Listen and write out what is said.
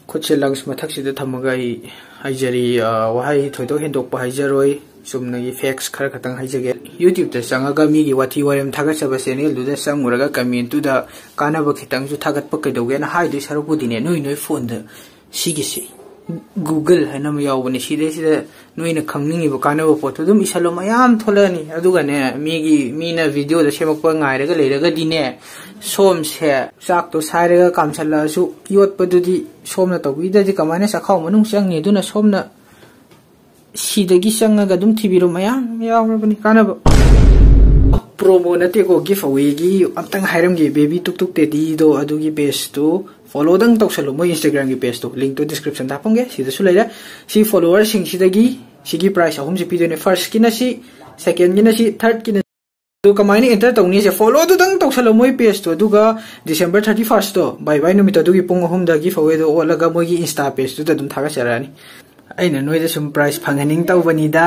खुद से lungs मथक थमगा हाइजरी वहाई थोदो हेंदोप हाइजरोय चुमनगी fax खर खतंग हाइजगे यूट्यूब दा चंगा मीगी वाथी वारेम थागतसबा चैनल दुदा संगुरगा कमेंट तुदा कानाबा खितंग जु थागतप कैदोगेना हाइदो सरपुदिने नोइ फोन दा सिगिसे गूगल है नम यावबने सिदे नोइना खंगनिंगिबो कानाबा पोतो दुम इसलो मयाम थोलनी अदुगाने मीना वीडियो दा सेमकपा ngairaga leiraga dine som se chak to sairaga kamsalla su yotpadudi somna tawida di kamane sakhaw manung changni duna somna sidagi changaga dum thibiro mayam yawrabani kanaba promo nate ko giveaway gi amtang hairam gi baby tuk tuk te di do adugi page to follow dang tawsalo mo Instagram gi page to link to description da pange sida su leira si follower sing sidagi sigi price ahum si pidone first kina si second kina si third kina do kamaini enter tawni se follow do dang tawsalo mo page to duga December 31st to bye bye numit adugi pung ahum da giveaway do olaga mo gi Insta page to da dum thaga charani aina noida sum price phanganing tawbani da